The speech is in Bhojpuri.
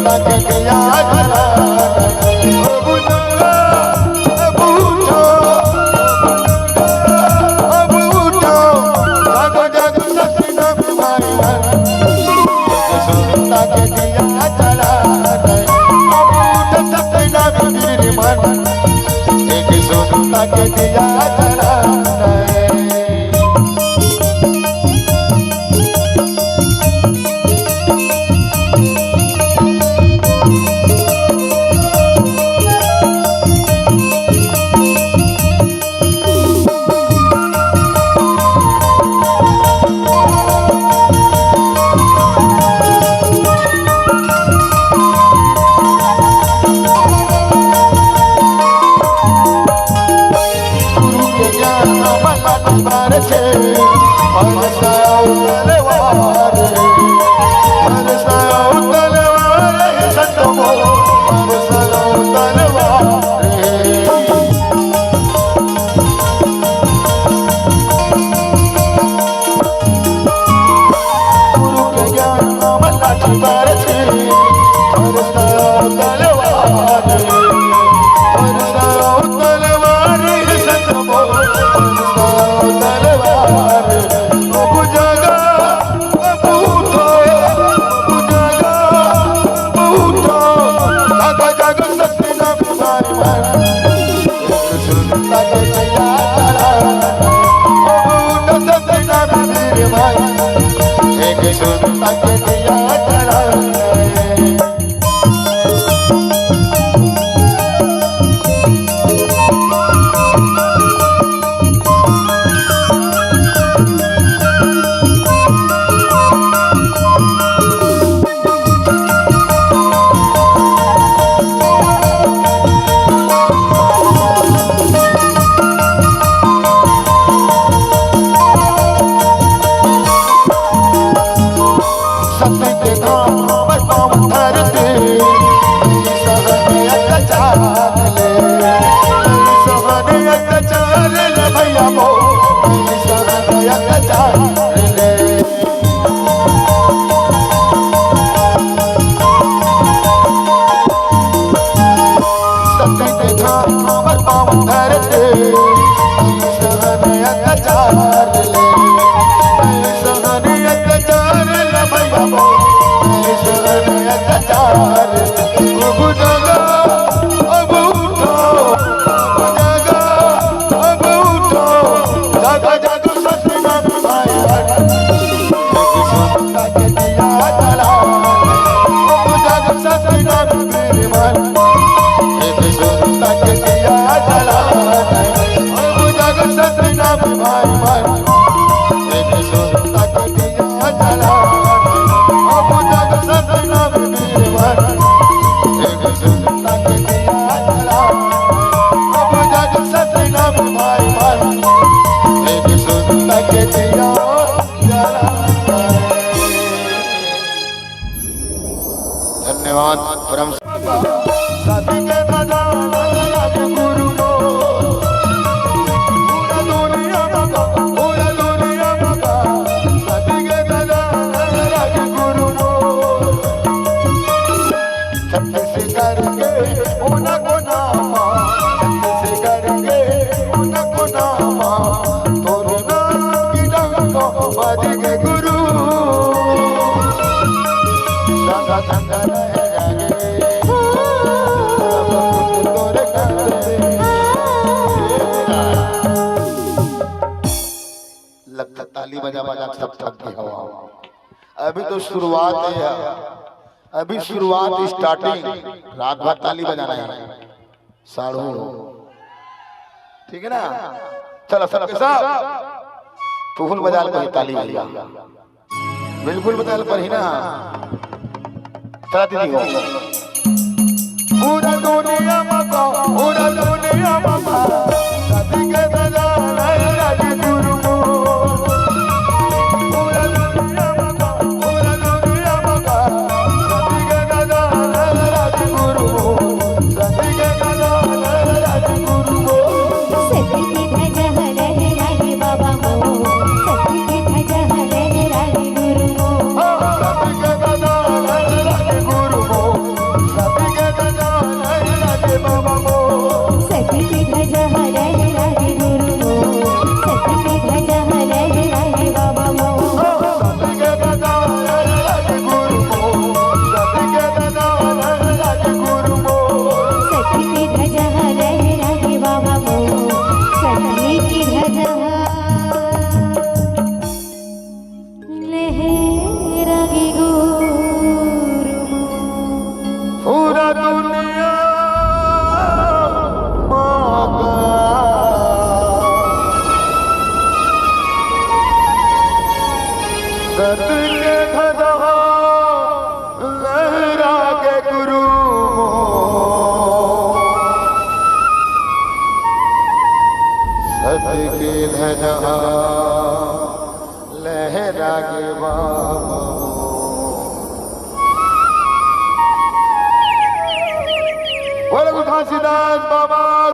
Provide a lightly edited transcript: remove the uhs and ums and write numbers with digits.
ताके दिया जला अब उठो अब उठो अब उठो जागो जागो सपना भाई ताके दिया जला अब उठो सपना मेरे मन एक सुनता के दिया जला धन्यवाद परम ताली बजा बजा सब थक गए हो। अभी तो शुरुआत है, अभी शुरुआत स्टार्टिंग, रात भर ताली बजाना है साढ़ू, ठीक है ना। चलो सबके साथ फूल बजा पर ताली बजा, बिल्कुल बजा पर ही ना। चला दीदी हो पूरा दुनिया मका, पूरा दुनिया मका शादी के बजा राज गुरु सत के धजहा लहरा के गुरु सत के धजहा लहरा के बाबा बोले घासीदास बाबा।